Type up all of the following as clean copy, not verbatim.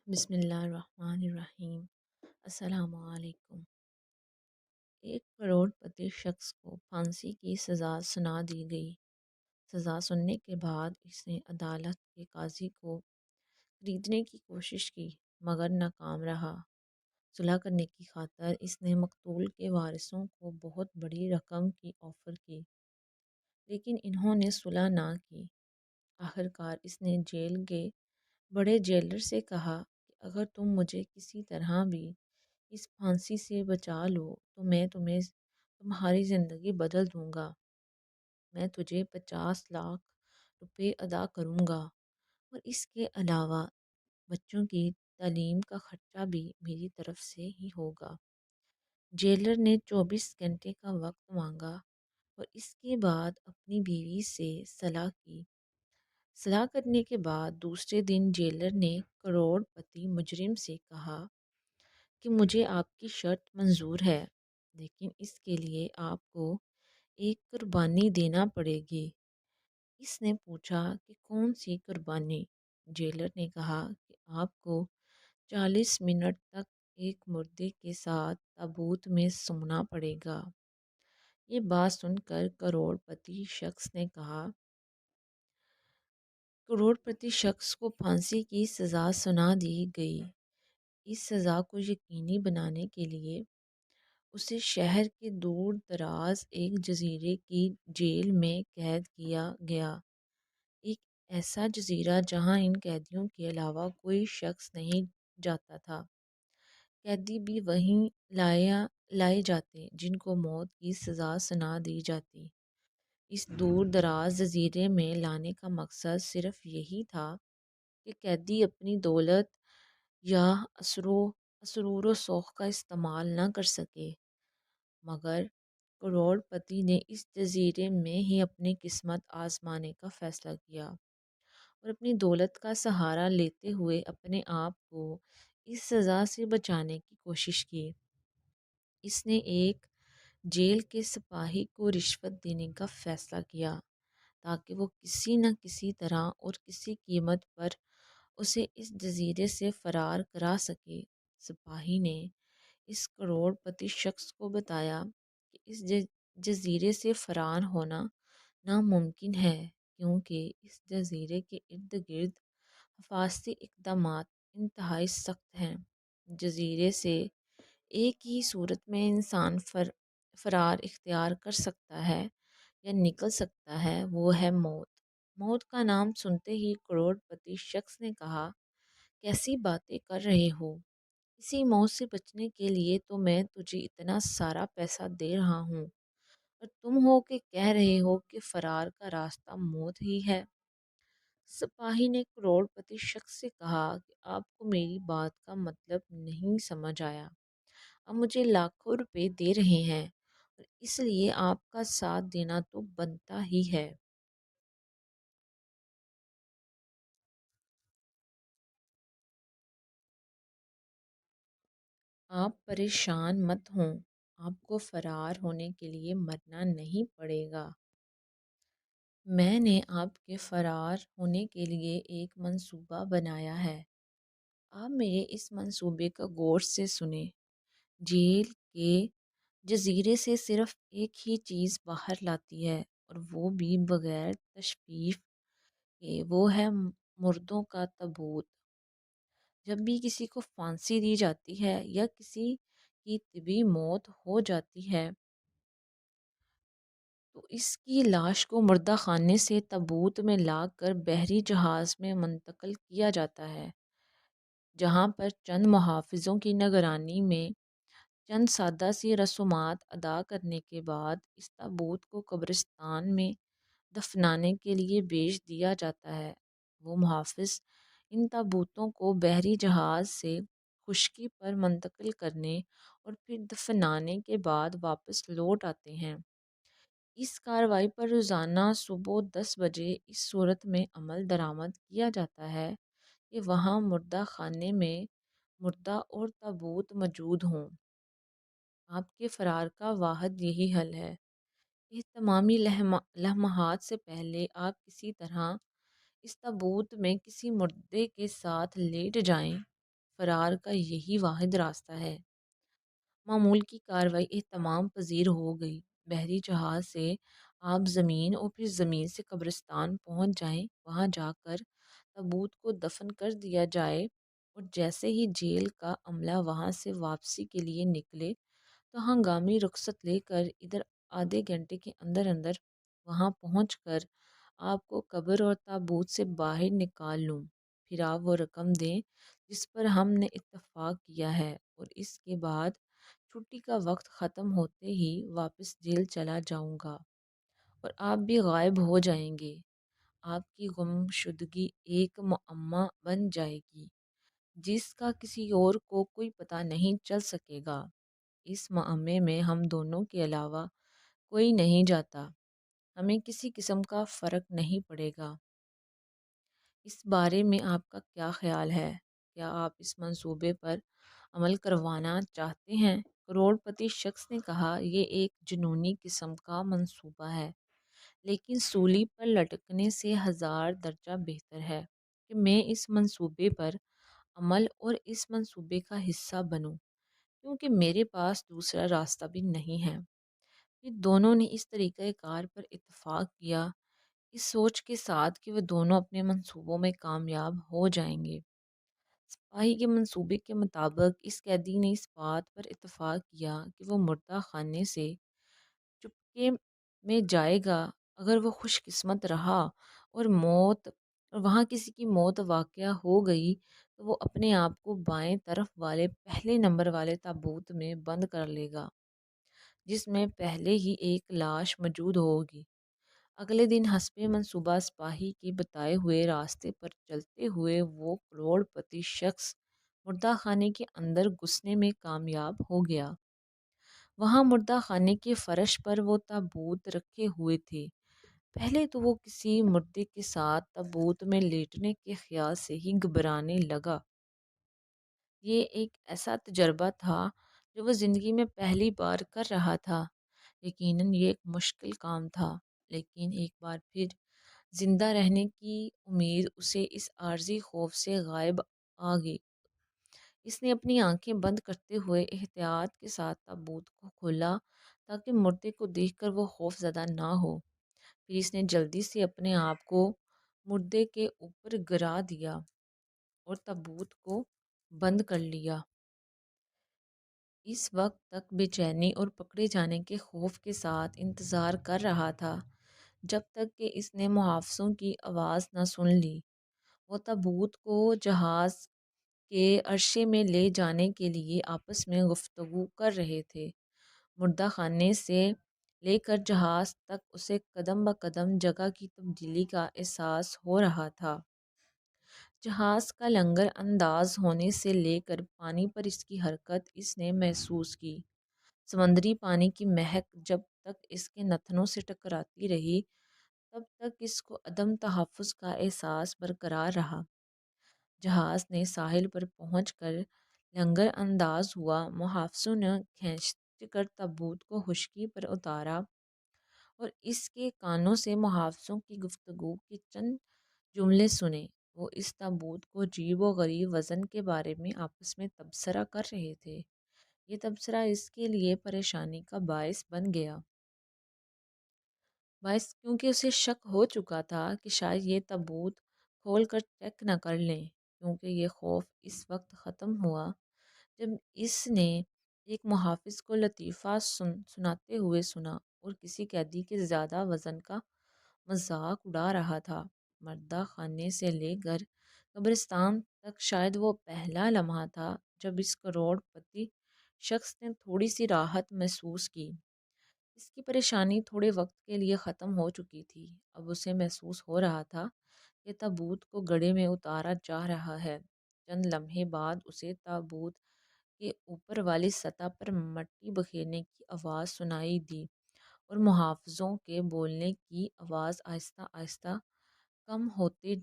بسم اللہ الرحمن الرحیم۔ السلام علیکم۔ 1 کروڑ پتی شخص کو پھانسی کی سزا سنا دی گئی۔ سزا سننے کے بعد اس نے عدالت کے قاضی کو خریدنے کی کوشش کی مگر ناکام رہا۔ صلح کرنے کی خاطر اس نے مقتول کے وارثوں کو بہت بڑی رقم کی آفر کی، لیکن انہوں نے صلح نہ کی۔ آخرکار اس نے جیل کے بڑے جیلر سے کہا کہ اگر تم مجھے کسی طرح بھی اس پھانسی سے بچا لو تو میں تمہاری زندگی بدل دوں گا۔ میں تجھے 50 لاکھ روپے ادا کروں گا اور اس کے علاوہ بچوں کی تعلیم کا خرچہ بھی میری طرف سے ہی ہوگا۔ جیلر نے 24 گھنٹے کا وقت مانگا اور اس کے بعد اپنی بیوی سے صلح کی۔ صلح کرنے کے بعد دوسرے دن جیلر نے کروڑ پتی مجرم سے کہا کہ مجھے آپ کی شرط منظور ہے، لیکن اس کے لیے آپ کو ایک قربانی دینا پڑے گی۔ اس نے پوچھا کہ کون سی قربانی؟ جیلر نے کہا کہ آپ کو 40 منٹ تک ایک مردے کے ساتھ تابوت میں سونا پڑے گا۔ یہ بات سن کر کروڑ پتی شخص کو پھانسی کی سزا سنا دی گئی۔ اس سزا کو یقینی بنانے کے لیے اسے شہر کے دور دراز ایک جزیرے کی جیل میں قید کیا گیا، ایک ایسا جزیرہ جہاں ان قیدیوں کے علاوہ کوئی شخص نہیں جاتا تھا۔ قیدی بھی وہیں لائے جاتے جن کو موت کی سزا سنا دی جاتی۔ اس دور دراز جزیرے میں لانے کا مقصد صرف یہی تھا کہ قیدی اپنی دولت یا اسرور و سوخ کا استعمال نہ کر سکے، مگر کروڑ پتی نے اس جزیرے میں ہی اپنی قسمت آزمانے کا فیصلہ کیا اور اپنی دولت کا سہارا لیتے ہوئے اپنے آپ کو اس سزا سے بچانے کی کوشش کی۔ اس نے ایک جیل کے سپاہی کو رشوت دینے کا فیصلہ کیا تاکہ وہ کسی نہ کسی طرح اور کسی قیمت پر اسے اس جزیرے سے فرار کرا سکے۔ سپاہی نے اس کروڑ پتی شخص کو بتایا کہ اس جزیرے سے فرار ہونا ناممکن ہے، کیونکہ اس جزیرے کے ارد گرد حفاظتی اقدامات انتہائی سخت ہیں۔ جزیرے سے ایک ہی صورت میں انسان فرار اختیار کر سکتا ہے یا نکل سکتا ہے، وہ ہے موت۔ موت کا نام سنتے ہی کروڑ پتی شخص نے کہا، کیسی باتیں کر رہے ہو؟ اسی موت سے بچنے کے لیے تو میں تجھے اتنا سارا پیسہ دے رہا ہوں اور تم ہو کہ کہہ رہے ہو کہ فرار کا راستہ موت ہی ہے۔ سپاہی نے کروڑ پتی شخص سے کہا کہ آپ کو میری بات کا مطلب نہیں سمجھ آیا۔ آپ مجھے لاکھوں روپے دے رہے ہیں اور اس لیے آپ کا ساتھ دینا تو بنتا ہی ہے۔ آپ پریشان مت ہوں، آپ کو فرار ہونے کے لیے مرنا نہیں پڑے گا۔ میں نے آپ کے فرار ہونے کے لیے ایک منصوبہ بنایا ہے۔ آپ میرے اس منصوبے کا غور سے سنیں۔ جیل کے جزیرے سے صرف ایک ہی چیز باہر لاتی ہے اور وہ بھی بغیر تشریف کے، وہ ہے مردوں کا تابوت۔ جب بھی کسی کو پھانسی دی جاتی ہے یا کسی کی طبی موت ہو جاتی ہے تو اس کی لاش کو مردہ خانے سے تابوت میں لا کر بحری جہاز میں منتقل کیا جاتا ہے، جہاں پر چند محافظوں کی نگرانی میں چند سادہ سی رسومات ادا کرنے کے بعد اس تابوت کو قبرستان میں دفنانے کے لیے بھیج دیا جاتا ہے۔ وہ محافظ ان تابوتوں کو بحری جہاز سے خشکی پر منتقل کرنے اور پھر دفنانے کے بعد واپس لوٹ آتے ہیں۔ اس کارروائی پر روزانہ صبح 10 بجے اس صورت میں عمل درآمد کیا جاتا ہے کہ وہاں مردہ خانے میں مردہ اور تابوت موجود ہوں۔ آپ کے فرار کا واحد یہی حل ہے۔ اہتمامی لمحات سے پہلے آپ کسی طرح اس تابوت میں کسی مردے کے ساتھ لیٹ جائیں فرار کا یہی واحد راستہ ہے۔ معمول کی کارروائی اہتمام پذیر ہو گئی۔ بحری جہاز سے آپ زمین اور پھر زمین سے قبرستان پہنچ جائیں، وہاں جا کر تابوت کو دفن کر دیا جائے، اور جیسے ہی جیل کا عملہ وہاں سے واپسی کے لیے نکلے تو ہنگامی رخصت لے کر ادھر آدھے گھنٹے کے اندر اندر وہاں پہنچ کر آپ کو قبر اور تابوت سے باہر نکال لوں۔ پھر آپ وہ رقم دیں جس پر ہم نے اتفاق کیا ہے، اور اس کے بعد چھٹی کا وقت ختم ہوتے ہی واپس جیل چلا جاؤں گا اور آپ بھی غائب ہو جائیں گے۔ آپ کی گمشدگی ایک معمہ بن جائے گی جس کا کسی اور کو کوئی پتہ نہیں چل سکے گا۔ اس معمے میں ہم دونوں کے علاوہ کوئی نہیں جاتا، ہمیں کسی قسم کا فرق نہیں پڑے گا۔ اس بارے میں آپ کا کیا خیال ہے؟ کیا آپ اس منصوبے پر عمل کروانا چاہتے ہیں؟ کروڑ پتی شخص نے کہا، یہ ایک جنونی قسم کا منصوبہ ہے، لیکن سولی پر لٹکنے سے ہزار درجہ بہتر ہے کہ میں اس منصوبے پر عمل اور اس منصوبے کا حصہ بنوں، کیونکہ میرے پاس دوسرا راستہ بھی نہیں ہے۔ پھر دونوں نے اس طریقہ کار پر اتفاق کیا، اس سوچ کے ساتھ کہ وہ دونوں اپنے منصوبوں میں کامیاب ہو جائیں گے۔ سپاہی کے منصوبے کے مطابق اس قیدی نے اس بات پر اتفاق کیا کہ وہ مردہ خانے سے چپکے میں جائے گا۔ اگر وہ خوش قسمت رہا اور وہاں کسی کی موت واقع ہو گئی تو وہ اپنے آپ کو بائیں طرف والے پہلے نمبر والے تابوت میں بند کر لے گا، جس میں پہلے ہی ایک لاش موجود ہوگی۔ اگلے دن حسب منصوبہ سپاہی کے بتائے ہوئے راستے پر چلتے ہوئے وہ کروڑ پتی شخص مردہ خانے کے اندر گھسنے میں کامیاب ہو گیا۔ وہاں مردہ خانے کے فرش پر وہ تابوت رکھے ہوئے تھے۔ پہلے تو وہ کسی مردے کے ساتھ تابوت میں لیٹنے کے خیال سے ہی گھبرانے لگا۔ یہ ایک ایسا تجربہ تھا جو وہ زندگی میں پہلی بار کر رہا تھا۔ یقیناً یہ ایک مشکل کام تھا، لیکن ایک بار پھر زندہ رہنے کی امید اسے اس عارضی خوف سے غائب آ گئی۔ اس نے اپنی آنکھیں بند کرتے ہوئے احتیاط کے ساتھ تابوت کو کھولا تاکہ مردے کو دیکھ کر وہ خوف زدہ نہ ہو۔ پھر اس نے جلدی سے اپنے آپ کو مردے کے اوپر گرا دیا اور تابوت کو بند کر لیا۔ اس وقت تک بے چینی اور پکڑے جانے کے خوف کے ساتھ انتظار کر رہا تھا، جب تک کہ اس نے محافظوں کی آواز نہ سن لی۔ وہ تابوت کو جہاز کے عرصے میں لے جانے کے لیے آپس میں گفتگو کر رہے تھے۔ مردہ خانے سے لے کر جہاز تک اسے قدم بقدم جگہ کی تبدیلی کا احساس ہو رہا تھا۔ جہاز کا لنگر انداز ہونے سے لے کر پانی پر اس کی حرکت اس نے محسوس کی۔ سمندری پانی کی مہک جب تک اس کے نتنوں سے ٹکراتی رہی، تب تک اس کو عدم تحفظ کا احساس برقرار رہا۔ جہاز نے ساحل پر پہنچ کر لنگر انداز ہوا۔ محافظوں نے کھینچ کر تابوت کو خشکی پر اتارا اور اس کے کانوں سے محافظوں کی گفتگو کے چند جملے سنے۔ وہ اس تابوت کو عجیب و غریب وزن کے بارے میں آپس میں تبصرہ کر رہے تھے۔ یہ تبصرہ اس کے لیے پریشانی کا باعث بن گیا، کیونکہ اسے شک ہو چکا تھا کہ شاید یہ تابوت کھول کر چیک نہ کر لیں، کیونکہ یہ خوف اس وقت ختم ہوا جب اس نے ایک محافظ کو لطیفہ سناتے ہوئے سنا اور کسی قیدی کے زیادہ وزن کا مذاق اڑا رہا تھا۔ مردہ خانے سے لے کر قبرستان تک شاید وہ پہلا لمحہ تھا جب اس کروڑ پتی شخص نے تھوڑی سی راحت محسوس کی۔ اس کی پریشانی تھوڑے وقت کے لیے ختم ہو چکی تھی۔ اب اسے محسوس ہو رہا تھا کہ تابوت کو گڑھے میں اتارا جا رہا ہے۔ چند لمحے بعد اسے تابوت کے اوپر والی سطح پر مٹی بکھیرنے کی آواز سنائی دی اور محافظوں کے بولنے کی آواز آہستہ آہستہ کم ہوتے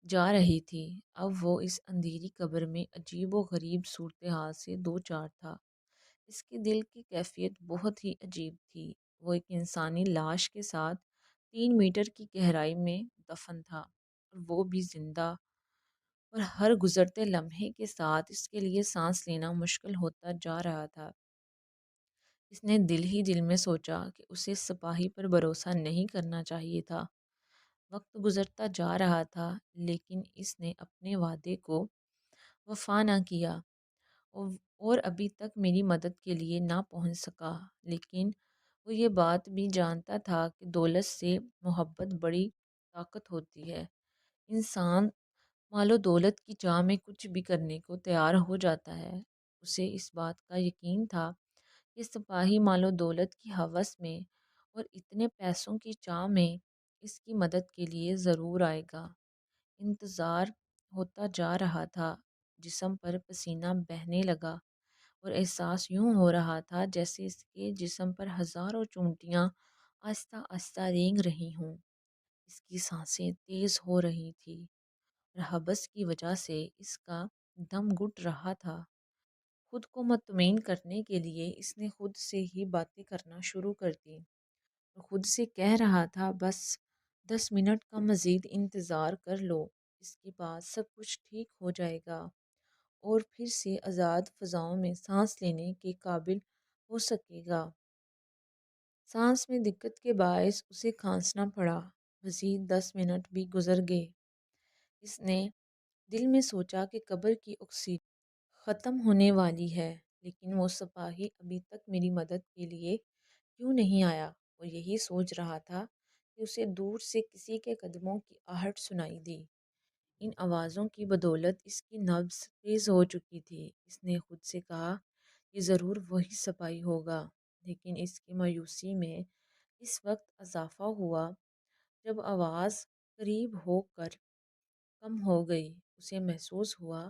جا رہی تھی۔ اب وہ اس اندھیری قبر میں عجیب و غریب صورتحال سے دوچار تھا۔ اس کے دل کی کیفیت بہت ہی عجیب تھی۔ وہ ایک انسانی لاش کے ساتھ 3 میٹر کی گہرائی میں دفن تھا، اور وہ بھی زندہ، اور ہر گزرتے لمحے کے ساتھ اس کے لیے سانس لینا مشکل ہوتا جا رہا تھا۔ اس نے دل ہی دل میں سوچا کہ اسے سپاہی پر بھروسہ نہیں کرنا چاہیے تھا۔ وقت گزرتا جا رہا تھا لیکن اس نے اپنے وعدے کو وفا نہ کیا اور ابھی تک میری مدد کے لیے نہ پہنچ سکا، لیکن وہ یہ بات بھی جانتا تھا کہ دولت سے محبت بڑی طاقت ہوتی ہے۔ انسان مال و دولت کی چاہ میں کچھ بھی کرنے کو تیار ہو جاتا ہے۔ اسے اس بات کا یقین تھا کہ سپاہی مال و دولت کی ہوس میں اور اتنے پیسوں کی چاہ میں اس کی مدد کے لیے ضرور آئے گا۔ انتظار ہوتا جا رہا تھا، جسم پر پسینہ بہنے لگا اور احساس یوں ہو رہا تھا جیسے اس کے جسم پر ہزاروں چونٹیاں آہستہ آہستہ رینگ رہی ہوں۔ اس کی سانسیں تیز ہو رہی تھی اور حبس کی وجہ سے اس کا دم گھٹ رہا تھا۔ خود کو مطمئن کرنے کے لیے اس نے خود سے ہی باتیں کرنا شروع کر دی اور خود سے کہہ رہا تھا، بس 10 منٹ کا مزید انتظار کر لو، اس کے بعد سب کچھ ٹھیک ہو جائے گا اور پھر سے آزاد فضاؤں میں سانس لینے کے قابل ہو سکے گا۔ سانس میں دقت کے باعث اسے کھانسنا پڑا۔ مزید 10 منٹ بھی گزر گئے۔ اس نے دل میں سوچا کہ قبر کی اکسیجن ختم ہونے والی ہے، لیکن وہ سپاہی ابھی تک میری مدد کے لیے کیوں نہیں آیا؟ وہ یہی سوچ رہا تھا کہ اسے دور سے کسی کے قدموں کی آہٹ سنائی دی۔ ان آوازوں کی بدولت اس کی نبض تیز ہو چکی تھی۔ اس نے خود سے کہا، یہ ضرور وہی سپاہی ہوگا، لیکن اس کی مایوسی میں اس وقت اضافہ ہوا جب آواز قریب ہو کر کم ہو گئی۔ اسے محسوس ہوا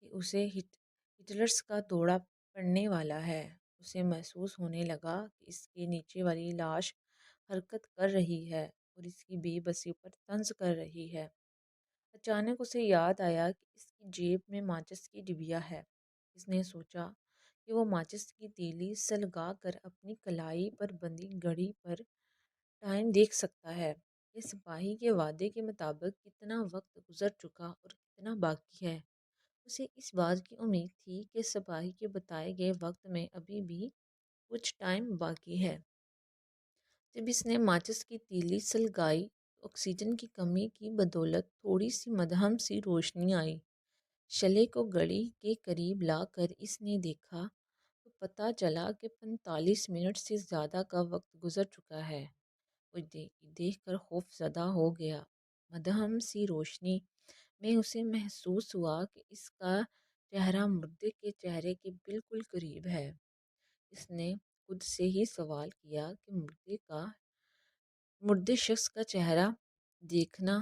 کہ اسے ہٹلرز کا دوڑا پڑنے والا ہے۔ اسے محسوس ہونے لگا کہ اس کے نیچے والی لاش حرکت کر رہی ہے اور اس کی بے بسی پر طنز کر رہی ہے۔ اچانک اسے یاد آیا کہ اس کی جیب میں ماچس کی ڈبیا ہے۔ اس نے سوچا کہ وہ ماچس کی تیلی سلگا کر اپنی کلائی پر بندھی گھڑی پر ٹائم دیکھ سکتا ہے کہ سپاہی کے وعدے کے مطابق کتنا وقت گزر چکا اور کتنا باقی ہے۔ اسے اس بات کی امید تھی کہ سپاہی کے بتائے گئے وقت میں ابھی بھی کچھ ٹائم باقی ہے۔ جب اس نے ماچس کی تیلی سلگائی تو آکسیجن کی کمی کی بدولت تھوڑی سی مدھم سی روشنی آئی۔ شعلے کو گھڑی کے قریب لا کر اس نے دیکھا تو پتہ چلا کہ 45 منٹ سے زیادہ کا وقت گزر چکا ہے۔ وہ دیکھ کر خوف زدہ ہو گیا۔ مدھم سی روشنی میں اسے محسوس ہوا کہ اس کا چہرہ مردے کے چہرے کے بالکل قریب ہے۔ اس نے خود سے ہی سوال کیا کہ مردے شخص کا چہرہ دیکھنا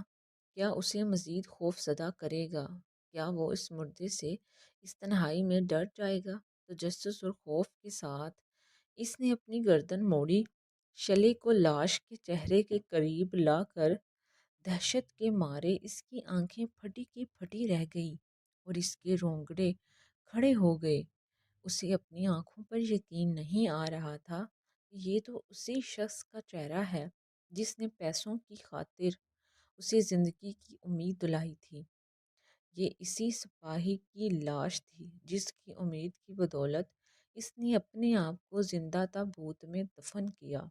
کیا اسے مزید خوف زدہ کرے گا؟ کیا وہ اس مردے سے اس تنہائی میں ڈر جائے گا؟ تجسس اور خوف کے ساتھ اس نے اپنی گردن موڑی۔ شعلے کو لاش کے چہرے کے قریب لا کر دہشت کے مارے اس کی آنکھیں پھٹی کی پھٹی رہ گئی اور اس کے رونگٹے کھڑے ہو گئے۔ اسے اپنی آنکھوں پر یقین نہیں آ رہا تھا کہ یہ تو اسی شخص کا چہرہ ہے جس نے پیسوں کی خاطر اسے زندگی کی امید دلائی تھی۔ یہ اسی سپاہی کی لاش تھی جس کی امید کی بدولت اس نے اپنے آپ کو زندہ تابوت میں دفن کیا۔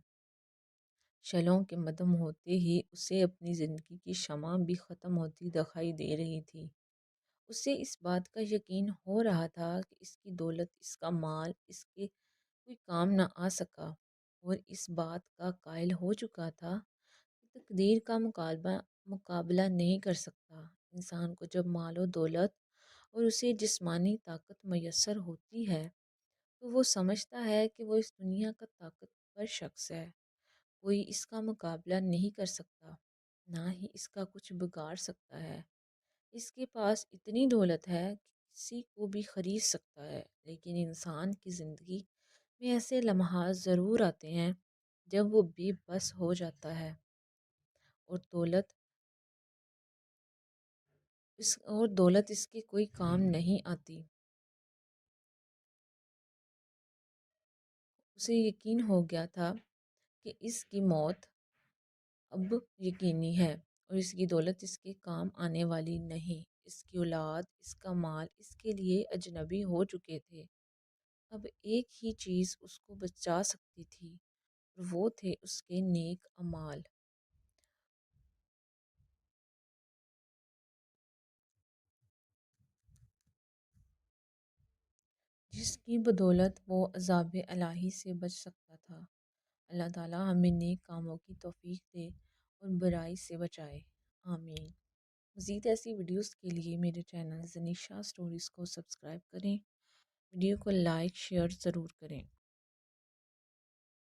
شعلوں کے مدھم ہوتے ہی اسے اپنی زندگی کی شمع بھی ختم ہوتی دکھائی دے رہی تھی۔ اسے اس بات کا یقین ہو رہا تھا کہ اس کی دولت، اس کا مال اس کے کوئی کام نہ آ سکا، اور اس بات کا قائل ہو چکا تھا کہ تقدیر کا مقابلہ نہیں کر سکتا۔ انسان کو جب مال و دولت اور اسے جسمانی طاقت میسر ہوتی ہے تو وہ سمجھتا ہے کہ وہ اس دنیا کا طاقتور شخص ہے۔ کوئی اس کا مقابلہ نہیں کر سکتا، نہ ہی اس کا کچھ بگاڑ سکتا ہے۔ اس کے پاس اتنی دولت ہے کہ کسی کو بھی خرید سکتا ہے، لیکن انسان کی زندگی میں ایسے لمحات ضرور آتے ہیں جب وہ بے بس ہو جاتا ہے اور دولت اس کے کوئی کام نہیں آتی۔ اسے یقین ہو گیا تھا کہ اس کی موت اب یقینی ہے اور اس کی دولت اس کے کام آنے والی نہیں۔ اس کی اولاد، اس کا مال اس کے لیے اجنبی ہو چکے تھے۔ اب ایک ہی چیز اس کو بچا سکتی تھی اور وہ تھے اس کے نیک اعمال، جس کی بدولت وہ عذاب الہی سے بچ سکتا تھا۔ اللہ تعالیٰ ہمیں نیک کاموں کی توفیق دے اور برائی سے بچائے، آمین۔ مزید ایسی ویڈیوز کے لیے میرے چینل زنیشا سٹوریز کو سبسکرائب کریں، ویڈیو کو لائک شیئر ضرور کریں۔